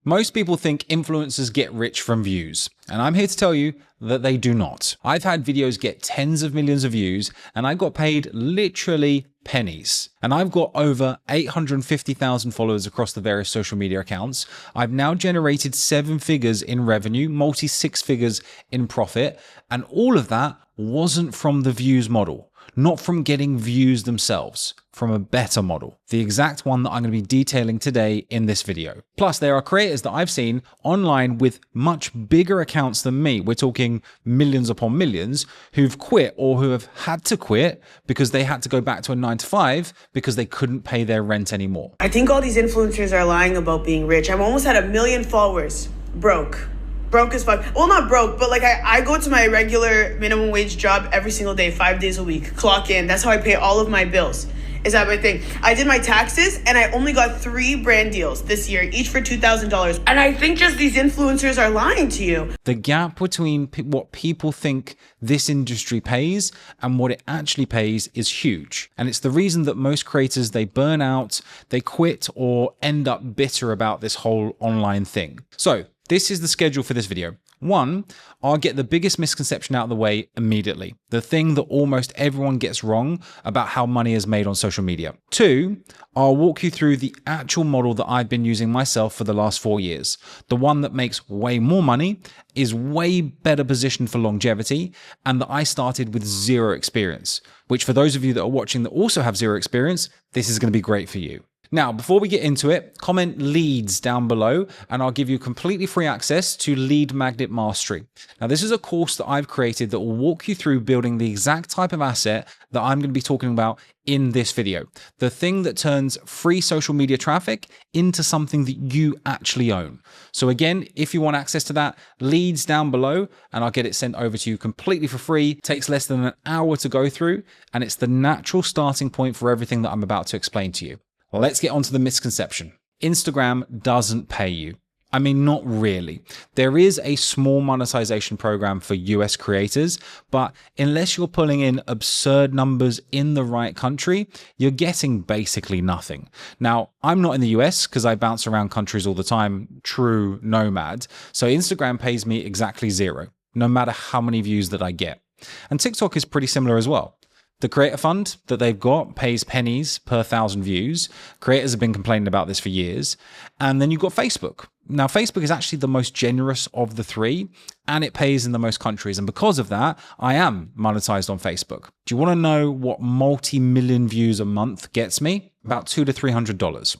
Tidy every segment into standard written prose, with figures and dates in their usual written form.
Most people think influencers get rich from views, and I'm here to tell you that they do not. I've had videos get tens of millions of views, and I got paid literally pennies. And I've got over 850,000 followers across the various social media accounts. I've now generated 7 figures in revenue, multi 6 figures in profit, and all of that wasn't from the views model. Not from getting views themselves, from a better model. The exact one that I'm going to be detailing today in this video. Plus, there are creators that I've seen online with much bigger accounts than me. We're talking millions upon millions who've quit or who have had to quit because they had to go back to a 9-to-5 because they couldn't pay their rent anymore. I think all these influencers are lying about being rich. I've almost had 1 million followers. Broke as fuck. Well, not broke, but like I go to my regular minimum wage job every single day, 5 days a week, clock in. That's how I pay all of my bills. Is that my thing? I did my taxes and I only got 3 brand deals this year, each for $2,000. And I think just these influencers are lying to you. The gap between what people think this industry pays and what it actually pays is huge. And it's the reason that most creators, they burn out, they quit, or end up bitter about this whole online thing. So this is the schedule for this video. 1, I'll get the biggest misconception out of the way immediately. The thing that almost everyone gets wrong about how money is made on social media. 2, I'll walk you through the actual model that I've been using myself for the last 4 years. The one that makes way more money, is way better positioned for longevity, and that I started with 0 experience, which for those of you that are watching that also have 0 experience, this is going to be great for you. Now, before we get into it, comment leads down below and I'll give you completely free access to Lead Magnet Mastery. Now, this is a course that I've created that will walk you through building the exact type of asset that I'm going to be talking about in this video. The thing that turns free social media traffic into something that you actually own. So again, if you want access to that, leads down below and I'll get it sent over to you completely for free. It takes less than an hour to go through and it's the natural starting point for everything that I'm about to explain to you. Let's get on to the misconception. Instagram doesn't pay you. I mean, not really. There is a small monetization program for US creators, but unless you're pulling in absurd numbers in the right country, you're getting basically nothing. Now, I'm not in the US because I bounce around countries all the time, true nomad. So Instagram pays me exactly 0, no matter how many views that I get. And TikTok is pretty similar as well. The creator fund that they've got pays pennies per 1,000 views. Creators have been complaining about this for years. And then you've got Facebook. Now, Facebook is actually the most generous of the 3, and it pays in the most countries. And because of that, I am monetized on Facebook. Do you want to know what multi-million views a month gets me? About $200 to $300.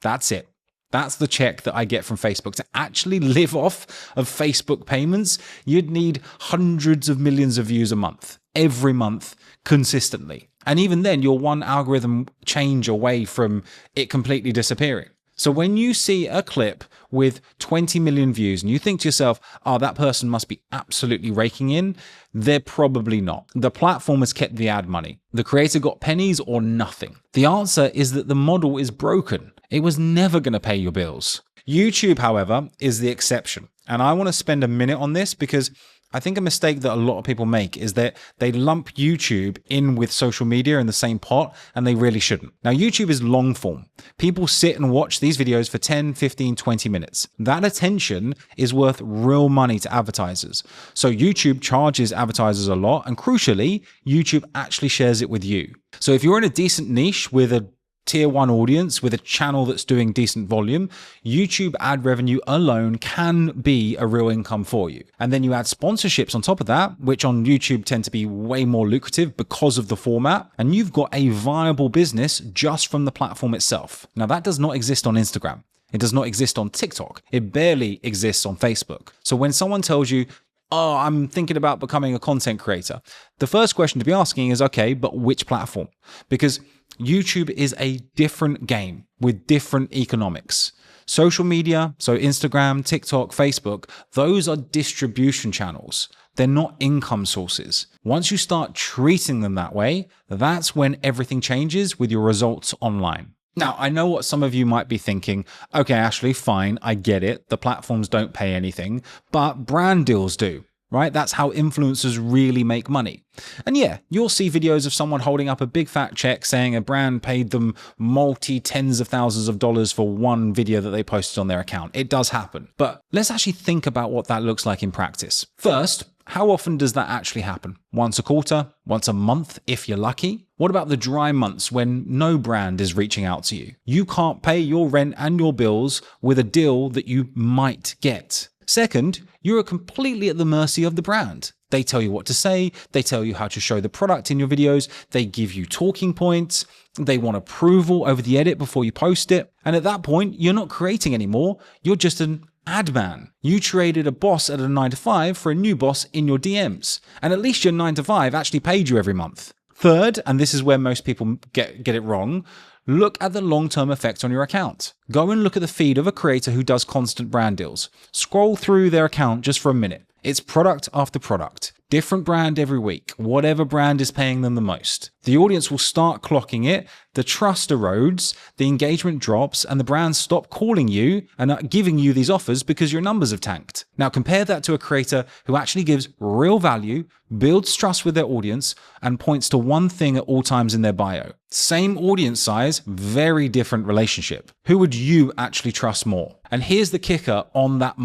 That's it. That's the check that I get from Facebook. To actually live off of Facebook payments, you'd need hundreds of millions of views a month, every month, consistently. And even then, you're one algorithm change away from it completely disappearing. So when you see a clip with 20 million views and you think to yourself, oh, that person must be absolutely raking in, they're probably not. The platform has kept the ad money. The creator got pennies or nothing. The answer is that the model is broken. It was never going to pay your bills. YouTube, however, is the exception. And I want to spend a minute on this because I think a mistake that a lot of people make is that they lump YouTube in with social media in the same pot, and they really shouldn't. Now, YouTube is long form. People sit and watch these videos for 10, 15, 20 minutes. That attention is worth real money to advertisers. So YouTube charges advertisers a lot, and crucially, YouTube actually shares it with you. So if you're in a decent niche with a tier 1 audience with a channel that's doing decent volume, YouTube ad revenue alone can be a real income for you. And then you add sponsorships on top of that, which on YouTube tend to be way more lucrative because of the format. And you've got a viable business just from the platform itself. Now, that does not exist on Instagram. It does not exist on TikTok. It barely exists on Facebook. So when someone tells you, oh, I'm thinking about becoming a content creator, the first question to be asking is, okay, but which platform? Because YouTube is a different game with different economics. Social media, so Instagram, TikTok, Facebook, those are distribution channels. They're not income sources. Once you start treating them that way, that's when everything changes with your results online. Now, I know what some of you might be thinking. Okay, Ashley, fine, I get it. The platforms don't pay anything, but brand deals do. right? That's how influencers really make money. And yeah, you'll see videos of someone holding up a big fat check saying a brand paid them tens of thousands of dollars for one video that they posted on their account. It does happen. But let's actually think about what that looks like in practice. First, how often does that actually happen? Once a quarter? Once a month, if you're lucky? What about the dry months when no brand is reaching out to you? You can't pay your rent and your bills with a deal that you might get. Second, you're completely at the mercy of the brand. They tell you what to say, they tell you how to show the product in your videos, they give you talking points, they want approval over the edit before you post it. And at that point, you're not creating anymore, you're just an ad man. You traded a boss at a 9 to 5 for a new boss in your DMs. And at least your 9 to 5 actually paid you every month. Third, and this is where most people get it wrong, look at the long-term effect on your account. Go and look at the feed of a creator who does constant brand deals. Scroll through their account just for a minute. It's product after product. Different brand every week, whatever brand is paying them the most. The audience will start clocking it, the trust erodes, the engagement drops, and the brands stop calling you and are giving you these offers because your numbers have tanked. Now compare that to a creator who actually gives real value, builds trust with their audience, and points to one thing at all times in their bio. Same audience size, very different relationship. Who would you actually trust more? And here's the kicker on that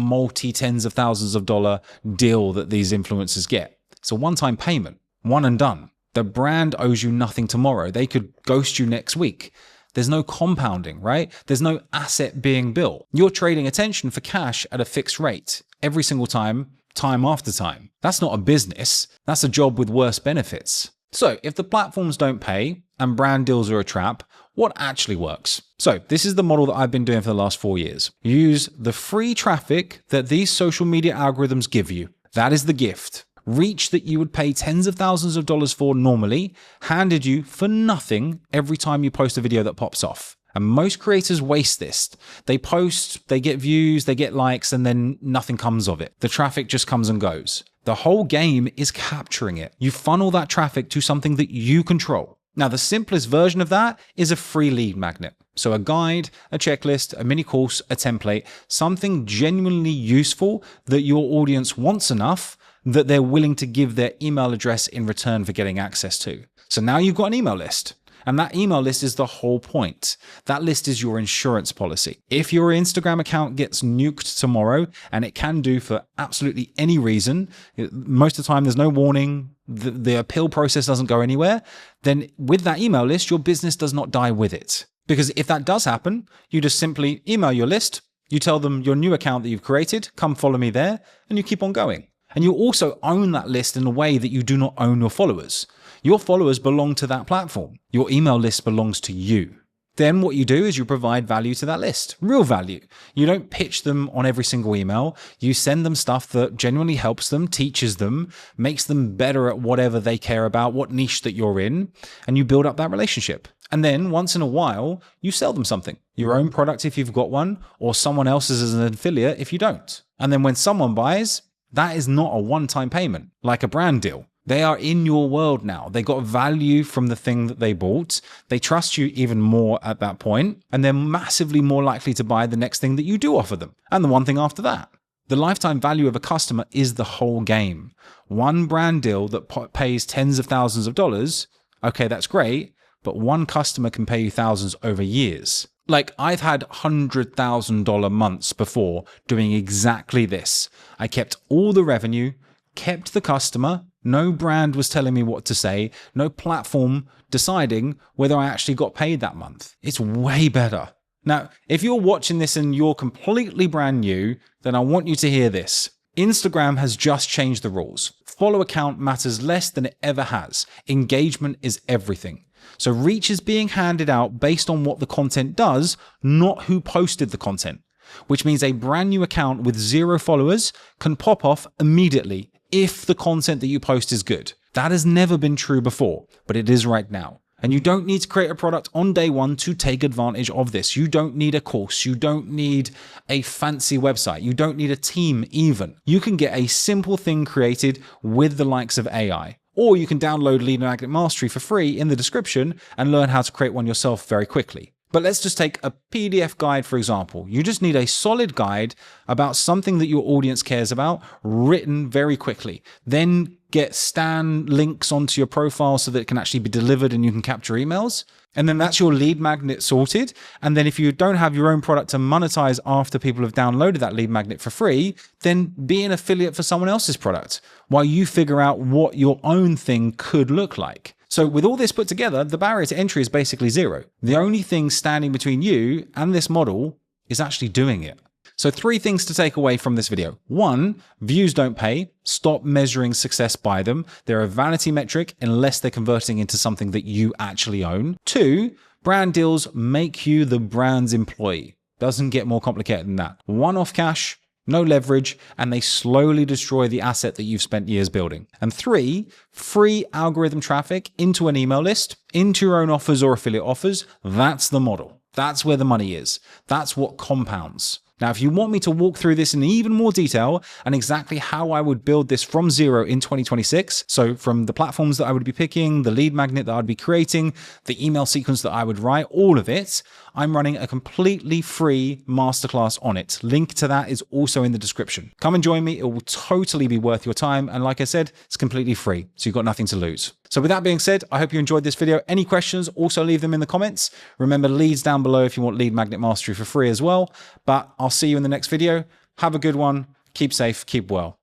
tens of thousands of dollar deal that these influencers get. It's a one-time payment, one and done. The brand owes you nothing tomorrow. They could ghost you next week. There's no compounding, right? There's no asset being built. You're trading attention for cash at a fixed rate every single time, time after time. That's not a business. That's a job with worse benefits. So if the platforms don't pay and brand deals are a trap, what actually works? So this is the model that I've been doing for the last 4 years. Use the free traffic that these social media algorithms give you. That is the gift. Reach that you would pay tens of thousands of dollars for normally, handed you for nothing every time you post a video that pops off. And most creators waste this. They post, they get views, they get likes, and then nothing comes of it. The traffic just comes and goes. The whole game is capturing it. You funnel that traffic to something that you control. Now, the simplest version of that is a free lead magnet. So a guide, a checklist, a mini course, a template, something genuinely useful that your audience wants enough that they're willing to give their email address in return for getting access to. So now you've got an email list. And that email list is the whole point. That list is your insurance policy. If your Instagram account gets nuked tomorrow, and it can do for absolutely any reason, most of the time there's no warning, the appeal process doesn't go anywhere, then with that email list, your business does not die with it. Because if that does happen, you just simply email your list, you tell them your new account that you've created, come follow me there, and you keep on going. And you also own that list in a way that you do not own your followers. Your followers belong to that platform. Your email list belongs to you. Then what you do is you provide value to that list, real value. You don't pitch them on every single email. You send them stuff that genuinely helps them, teaches them, makes them better at whatever they care about, what niche that you're in, and you build up that relationship. And then once in a while, you sell them something, your own product if you've got one, or someone else's as an affiliate if you don't. And then when someone buys, that is not a one-time payment, like a brand deal. They are in your world now. They got value from the thing that they bought. They trust you even more at that point, and they're massively more likely to buy the next thing that you do offer them, and the one thing after that. The lifetime value of a customer is the whole game. One brand deal that pays tens of thousands of dollars, okay, that's great, but one customer can pay you thousands over years. Like, I've had $100,000 months before doing exactly this. I kept all the revenue, kept the customer, no brand was telling me what to say, no platform deciding whether I actually got paid that month. It's way better. Now, if you're watching this and you're completely brand new, then I want you to hear this. Instagram has just changed the rules. Follow count matters less than it ever has. Engagement is everything. So reach is being handed out based on what the content does, not who posted the content, which means a brand new account with 0 followers can pop off immediately if the content that you post is good. That has never been true before, but it is right now. And you don't need to create a product on day one to take advantage of this. You don't need a course. You don't need a fancy website. You don't need a team even. You can get a simple thing created with the likes of AI. Or you can download Lead Magnet Mastery for free in the description and learn how to create one yourself very quickly. But let's just take a PDF guide, for example. You just need a solid guide about something that your audience cares about, written very quickly. Then get Stan links onto your profile so that it can actually be delivered and you can capture emails. And then that's your lead magnet sorted. And then if you don't have your own product to monetize after people have downloaded that lead magnet for free, then be an affiliate for someone else's product while you figure out what your own thing could look like. So with all this put together, the barrier to entry is basically zero. The only thing standing between you and this model is actually doing it. So 3 things to take away from this video. 1, views don't pay. Stop measuring success by them. They're a vanity metric unless they're converting into something that you actually own. 2, brand deals make you the brand's employee. Doesn't get more complicated than that. One-off cash, no leverage, and they slowly destroy the asset that you've spent years building. And 3, free algorithm traffic into an email list, into your own offers or affiliate offers. That's the model. That's where the money is. That's what compounds. Now, if you want me to walk through this in even more detail and exactly how I would build this from zero in 2026, so from the platforms that I would be picking, the lead magnet that I'd be creating, the email sequence that I would write, all of it, I'm running a completely free masterclass on it. Link to that is also in the description. Come and join me. It will totally be worth your time. And like I said, it's completely free, so you've got nothing to lose. So with that being said, I hope you enjoyed this video. Any questions, also leave them in the comments. Remember, leads down below if you want Lead Magnet Mastery for free as well. But I'll see you in the next video. Have a good one. Keep safe, keep well.